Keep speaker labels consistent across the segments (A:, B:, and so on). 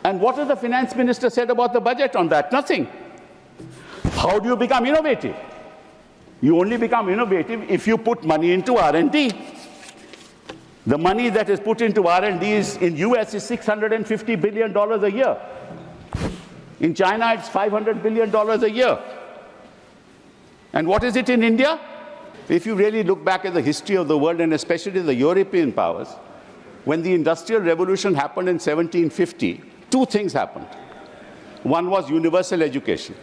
A: And what has the finance minister said about the budget on that? Nothing. How do you become innovative? You only become innovative if you put money into R&D. The money that is put into R&D in US is $650 billion a year. In China, it's $500 billion a year. And what is it in India? If you really look back at the history of the world, and especially the European powers, when the Industrial Revolution happened in 1750, two things happened. One was universal education.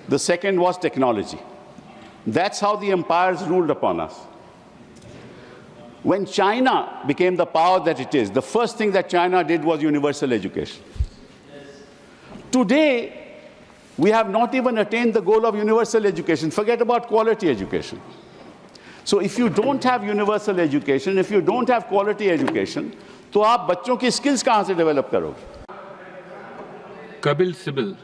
A: The second was technology. That's how the empires ruled upon us. When China became the power that it is, the first thing that China did was universal education. Today, we have not even attained the goal of universal education. Forget about quality education. So if you don't have universal education, if you don't have quality education, तो आप बच्चों की skills कहाँ से develop करोगे?
B: Kabil Sibal.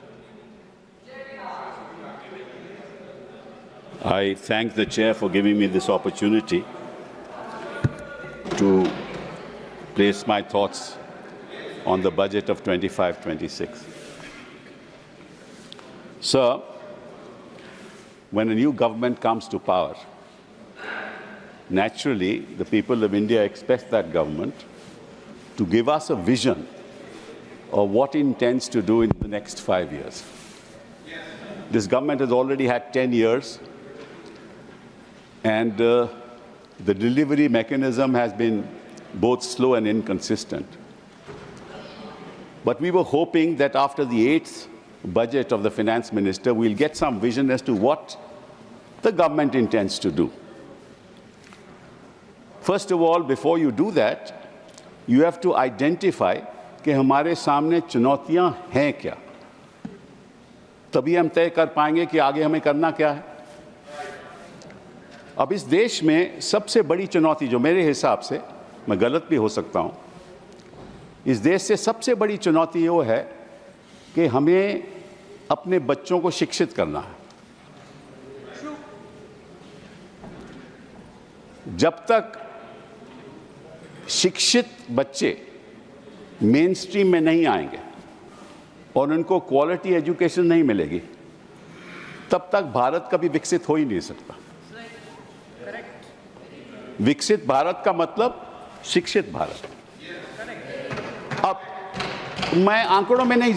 A: I thank the chair for giving me this opportunity to place my thoughts on the budget of 25-26. Sir, when a new government comes to power, naturally, the people of India expect that government to give us a vision of what it intends to do in the next 5 years. This government has already had 10 years, and the delivery mechanism has been both slow and inconsistent. But we were hoping that after the 8th budget of the finance minister, we'll get some vision as to what the government intends to do. First of all, before you do that, you have to identify कि हमारे सामने चुनौतियां हैं क्या. तभी हम तय कर पाएंगे कि आगे हमें करना क्या है. अब इस देश में सबसे बड़ी चुनौती, जो मेरे हिसाब से, मैं गलत भी हो सकता हूं, इस देश से सबसे बड़ी चुनौती वो है कि हमें अपने बच्चों को शिक्षित करना है. जब तक शिक्षित बच्चे मेन स्ट्रीम में नहीं आएंगे और उनको क्वालिटी एजुकेशन नहीं मिलेगी, तब तक भारत कभी विकसित हो ही नहीं सकता. विकसित भारत का मतलब शिक्षित भारत. अब मैं आंकड़ों में नहीं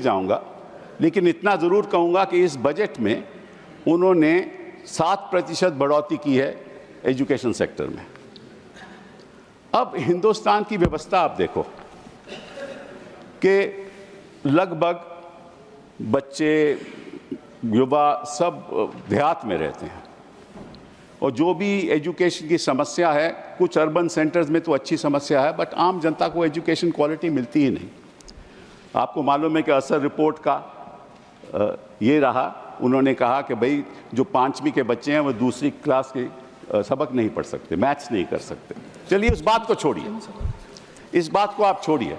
A: जाऊंगा, लेकिन इतना जरूर कहूंगा कि इस बजट में उन्होंने 7% बढ़ोतरी की है एजुकेशन सेक्टर में. अब हिंदुस्तान की व्यवस्था आप देखो कि लगभग बच्चे, युवा सब देहात में रहते हैं, और जो भी एजुकेशन की समस्या है, कुछ अर्बन सेंटर्स में तो अच्छी समस्या है, बट आम जनता को एजुकेशन क्वालिटी मिलती ही नहीं. आपको मालूम है कि असर रिपोर्ट का ये रहा, उन्होंने कहा कि भाई जो 5वीं के बच्चे हैं वो दूसरी क्लास के सबक नहीं पढ़ सकते, मैथ्स नहीं कर सकते. चलिए उस बात को छोड़िए, इस बात को आप छोड़िए,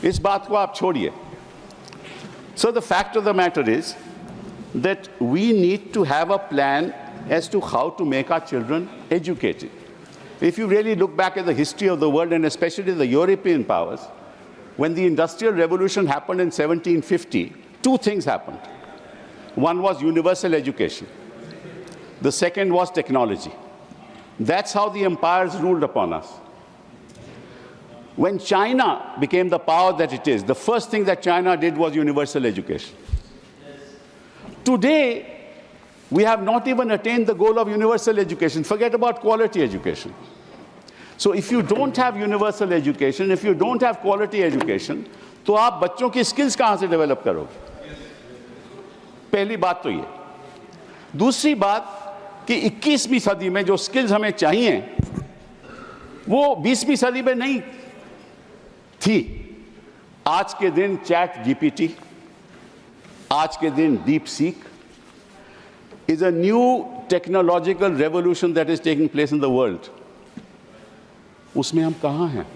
A: इस बात को आप छोड़िए. So the fact of the matter is that we need to have a plan as to how to make our children educated. If you really look back at the history of the world, and especially the European powers, when the Industrial Revolution happened in 1750, two things happened. One was universal education. The second was technology. That's how the empires ruled upon us. When China became the power that it is, the first thing that China did was universal education. Today, we have not even attained the goal of universal education. Forget about quality education. So if you don't have universal education, if you don't have quality education, तो आप बच्चों की skills कहाँ से develop करोगे? पहली बात तो ये. दूसरी बात कि 21वीं सदी में जो skills हमें चाहिए, वो 20वीं सदी में नहीं थी. आज के दिन चैट जीपीटी, आज के दिन deep seek is a new technological revolution that is taking place in the world. उसमें हम कहाँ हैं?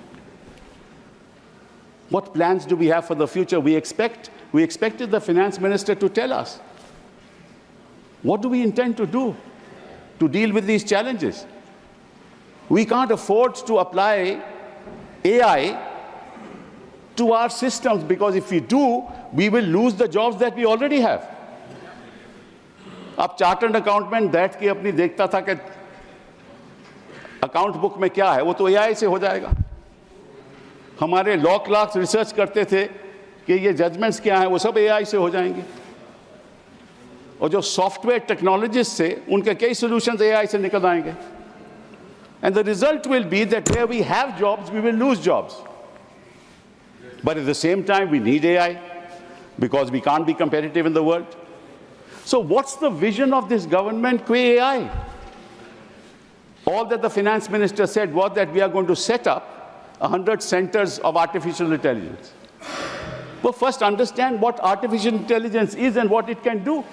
A: What plans do we have for the future? We expected the finance minister to tell us. What do we intend to do to deal with these challenges? We can't afford to apply AI to our systems, because if we do, we will lose the jobs that we already have. अब chartered accountant बैठ के अपनी देखता था कि account book में क्या है, वो तो एआई से हो जाएगा। हमारे लॉ क्लर्क्स रिसर्च करते थे कि ये जजमेंट्स क्या हैं, वो सब एआई से हो जाएंगे। और जो सॉफ्टवेयर टेक्नोलॉजिस्ट थे, उनके कई सॉल्यूशंस एआई से निकल आएंगे। And the result will be that where we have jobs, we will lose jobs. But at the same time, we need AI because we can't be competitive in the world. So what's the vision of this government with AI? All that the finance minister said was that we are going to set up 100 centers of artificial intelligence. But first understand what artificial intelligence is and what it can do.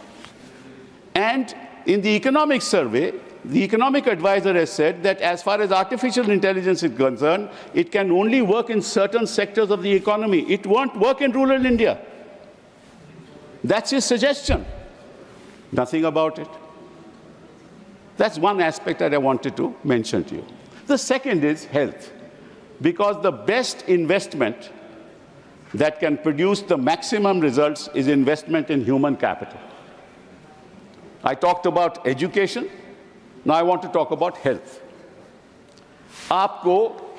A: And in the economic survey, the economic advisor has said that as far as artificial intelligence is concerned, it can only work in certain sectors of the economy. It won't work in rural India. That's his suggestion. Nothing about it. That's one aspect that I wanted to mention to you. The second is health, because the best investment that can produce the maximum results is investment in human capital. I talked about education. Now I want to talk about health. आपको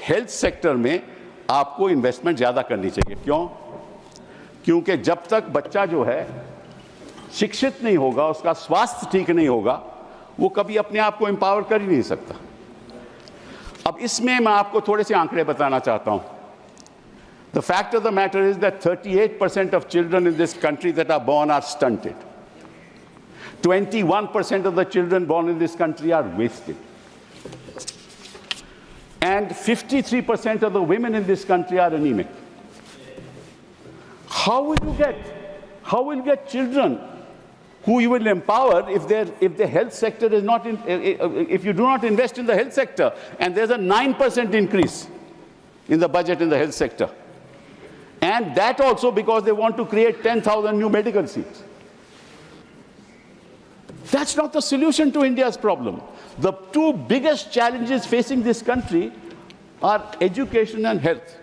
A: health sector में आपको investment ज़्यादा करनी चाहिए। क्यों? क्योंकि जब तक बच्चा जो है शिक्षित नहीं होगा, उसका स्वास्थ्य ठीक नहीं होगा, वो कभी अपने आप को एम्पावर कर ही नहीं सकता। अब इसमें मैं आपको थोड़े से आंकड़े बताना चाहता हूँ। The fact of the matter is that 38% of children in this country that are born are stunted. 21% of the children born in this country are wasted. And 53% of the women in this country are anemic. How will you get children who you will empower if the health sector is not if you do not invest in the health sector? And there's a 9% increase in the budget in the health sector. And that also because they want to create 10,000 new medical seats. That's not the solution to India's problem. The two biggest challenges facing this country are education and health.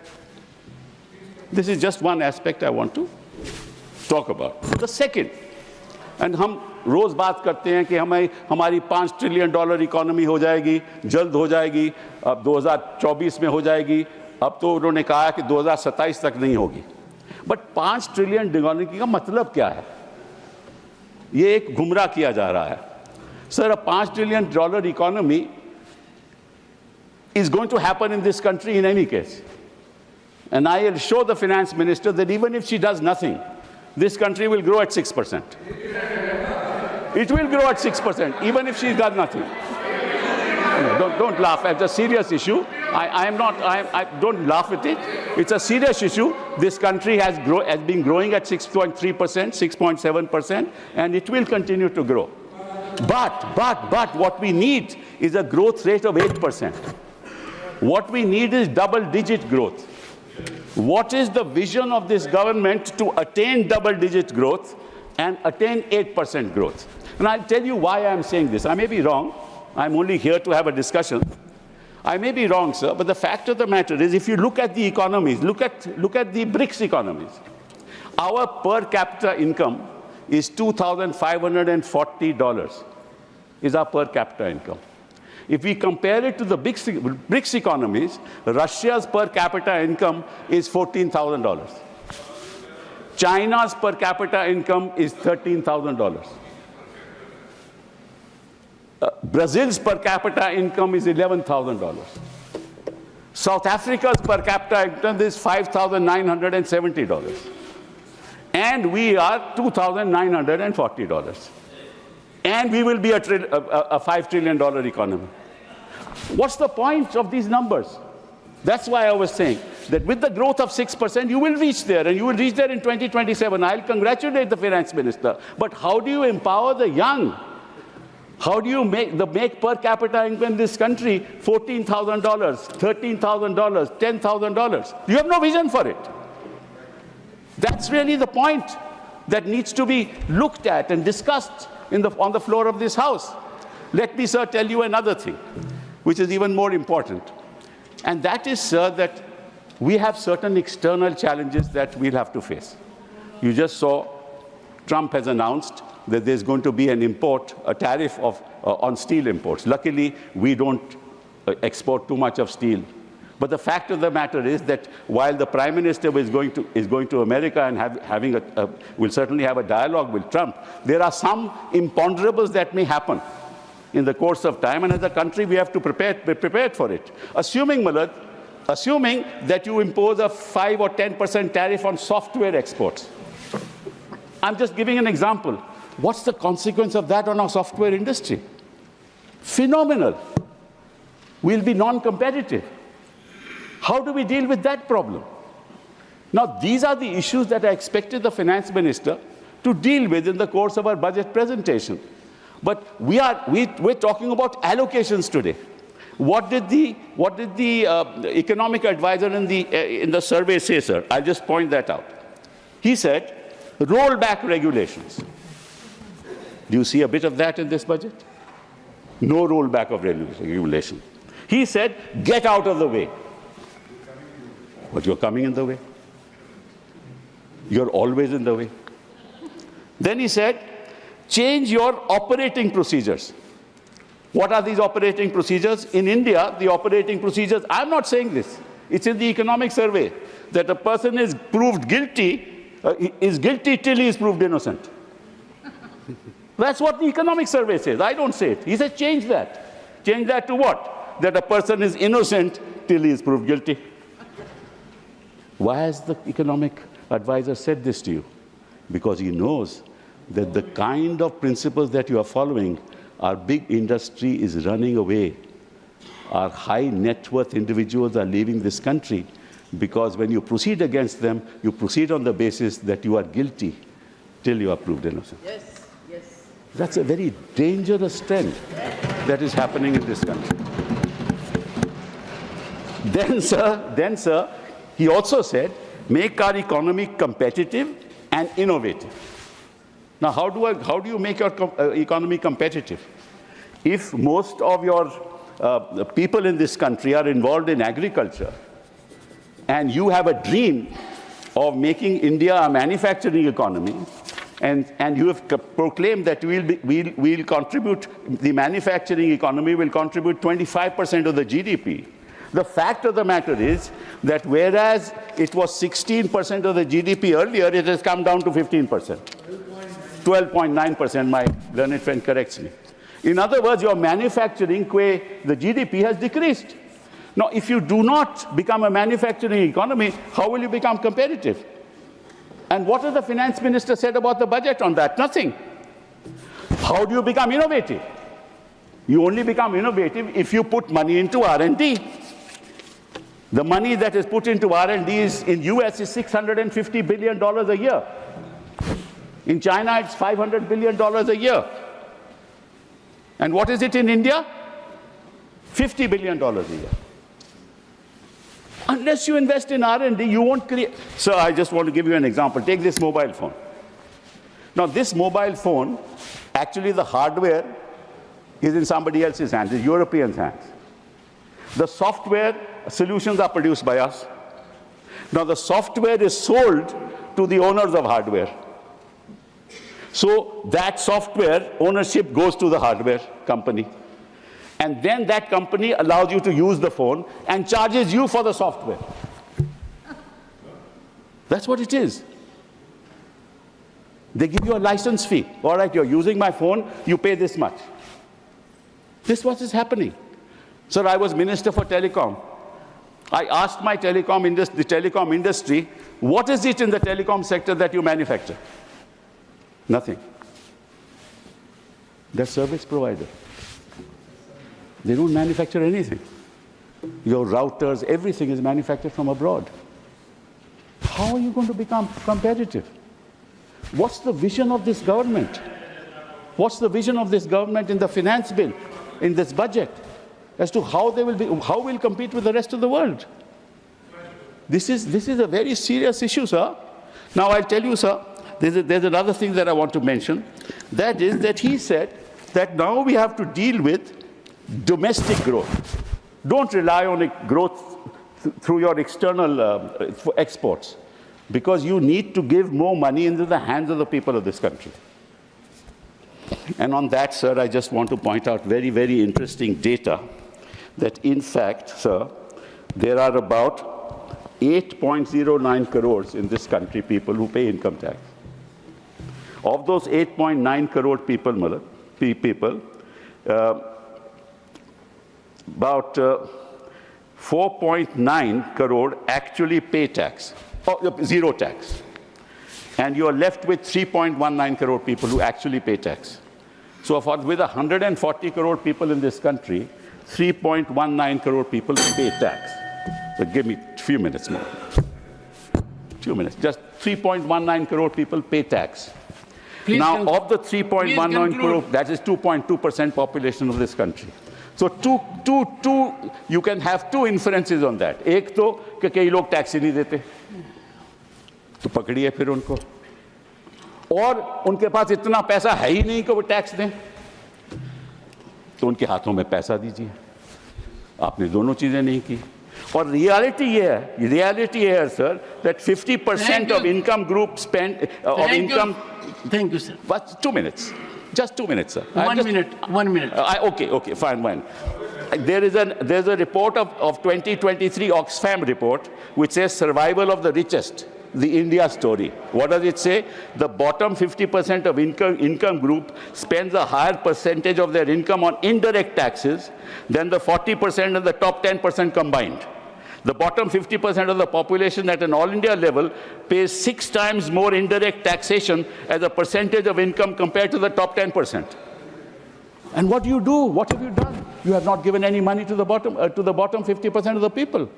A: This is just one aspect I want to talk about. The second, and हम रोज बात करते हैं कि हमारी $5 trillion economy हो जाएगी, जल्द हो जाएगी, अब 2024 में हो जाएगी, अब तो उन्होंने कहा कि 2027 तक नहीं होगी। बट 5 ट्रिलियन इकोनॉमी का मतलब क्या है? ये एक गुमराह किया जा रहा है। Sir, a $5 trillion economy is going to happen in this country in any case. And I will show the finance minister that even if she does nothing, this country will grow at 6%. It will grow at 6%, even if she's done nothing. Don't laugh. It's a serious issue. Don't laugh at it. It's a serious issue. This country has been growing at 6.3%, 6.7%, and it will continue to grow. But what we need is a growth rate of 8%. What we need is double-digit growth. What is the vision of this government to attain double-digit growth and attain 8% growth? And I'll tell you why I'm saying this. I may be wrong. I'm only here to have a discussion. I may be wrong, sir, but the fact of the matter is, if you look at the economies, look at the BRICS economies, our per capita income is $2,540 is our per capita income. If we compare it to the BRICS economies, Russia's per capita income is $14,000. China's per capita income is $13,000. Brazil's per capita income is $11,000. South Africa's per capita income is $5,970. And we are $2,940. And we will be a $5 trillion economy. What's the point of these numbers? That's why I was saying that with the growth of 6%, you will reach there, and you will reach there in 2027. I'll congratulate the finance minister. But how do you empower the young? How do you make per capita income in this country $14,000, $13,000, $10,000? You have no vision for it. That's really the point that needs to be looked at and discussed on the floor of this House. Let me, sir, tell you another thing. which is even more important. And that is, sir, that we have certain external challenges that we'll have to face. You just saw Trump has announced that there's going to be a tariff on steel imports. Luckily, we don't export too much of steel. But the fact of the matter is that while the Prime Minister is going to America and will certainly have a dialogue with Trump, there are some imponderables that may happen in the course of time, and as a country we have to be prepared for it. Assuming that you impose a 5 or 10% tariff on software exports. I'm just giving an example. What's the consequence of that on our software industry? Phenomenal. We'll be non-competitive. How do we deal with that problem? Now, these are the issues that I expected the finance minister to deal with in the course of our budget presentation. But we're talking about allocations today. What did the economic advisor in the survey say, sir? I'll just point that out. He said, roll back regulations. Do you see a bit of that in this budget? No rollback of regulation. He said, get out of the way. But you're coming in the way. You're always in the way. Then he said, change your operating procedures. What are these operating procedures? In India, the operating procedures, I'm not saying this. It's in the economic survey that a person is proved guilty, is guilty till he is proved innocent. That's what the economic survey says. I don't say it. He said, change that. Change that to what? That a person is innocent till he is proved guilty. Why has the economic advisor said this to you? Because he knows that the kind of principles that you are following, our big industry is running away. Our high net worth individuals are leaving this country because when you proceed against them, you proceed on the basis that you are guilty till you are proved innocent.
C: Yes, yes.
A: That's a very dangerous trend that is happening in this country. Then, sir, he also said, make our economy competitive and innovative. Now, how do you make your economy competitive? If most of your people in this country are involved in agriculture, and you have a dream of making India a manufacturing economy, and you have proclaimed that we'll contribute, the manufacturing economy will contribute 25% of the GDP. The fact of the matter is that whereas it was 16% of the GDP earlier, it has come down to 15%. 12.9%, my learned friend corrects me. In other words, your manufacturing, the GDP has decreased. Now, if you do not become a manufacturing economy, how will you become competitive? And what has the finance minister said about the budget on that? Nothing. How do you become innovative? You only become innovative if you put money into R&D. The money that is put into R&D in US is $650 billion a year. In China, it's $500 billion a year. And what is it in India? $50 billion a year. Unless you invest in R&D, you won't create. Sir, I just want to give you an example. Take this mobile phone. Now, this mobile phone, actually the hardware is in somebody else's hands, the Europeans' hands. The software solutions are produced by us. Now, the software is sold to the owners of hardware. So that software ownership goes to the hardware company. And then that company allows you to use the phone and charges you for the software. That's what it is. They give you a license fee. All right, you're using my phone, you pay this much. This is what is happening. Sir, I was Minister for Telecom. I asked the telecom industry, what is it in the telecom sector that you manufacture? Nothing. They're service provider. They don't manufacture anything. Your routers, everything is manufactured from abroad. How are you going to become competitive? What's the vision of this government? What's the vision of this government in the finance bill, in this budget, as to how we'll compete with the rest of the world? This is a very serious issue, sir. Now, I'll tell you, sir, there's another thing that I want to mention. That is that he said that now we have to deal with domestic growth. Don't rely on growth through your external exports, because you need to give more money into the hands of the people of this country. And on that, sir, I just want to point out very, very interesting data that, in fact, sir, there are about 8.09 crores in this country people who pay income tax. Of those 8.9 crore people, about 4.9 crore actually pay tax, or zero tax. And you are left with 3.19 crore people who actually pay tax. So with 140 crore people in this country, 3.19 crore people pay tax. So give me a few minutes more. 2 minutes. Just 3.19 crore people pay tax.
B: Please
A: now, of the 3.19 crore, that is 2.2% population of this country. So you can have two inferences on that. एक तो कि कई लोग tax ही नहीं देते, तो पकड़िए फिर उनको, और उनके पास इतना पैसा है ही नहीं कि वो टैक्स दें, तो उनके हाथों में पैसा दीजिए. आपने दोनों चीजें नहीं की. और रियलिटी ये है sir, that 50% of income group spend of income.
C: Thank you, sir.
A: But 2 minutes. Just 2 minutes, sir.
C: 1 minute. 1 minute.
A: Okay, fine. There's a report of 2023 Oxfam report which says survival of the richest, the India story. What does it say? The bottom 50% of income group spends a higher percentage of their income on indirect taxes than the 40% and the top 10% combined. The bottom 50% of the population at an all India level pays 6 times more indirect taxation as a percentage of income compared to the top 10%. And what do you do? What have you done? You have not given any money to the bottom 50% of the people.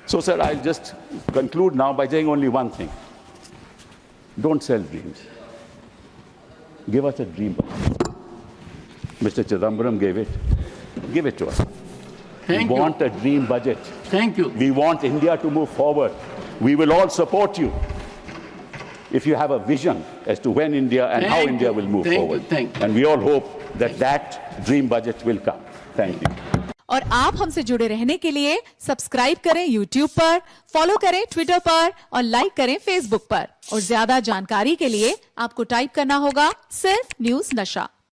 A: So, sir, I'll just conclude now by saying only one thing. Don't sell dreams. Give us a dream. Mr. Chidambaram gave it. Give it to us.
C: Thank
A: we
C: you.
A: want a dream budget.
C: Thank you.
A: We want India to move forward. We will all support you if you have a vision as to when India and how India will move forward.
C: Thank you.
A: And we all hope that dream budget will come. Thank you.
D: और आप हमसे जुड़े रहने के लिए subscribe करें YouTube पर, follow करें Twitter पर और लाइक करें Facebook पर. और ज्यादा जानकारी के लिए आपको टाइप करना होगा सिर्फ न्यूज़ नशा.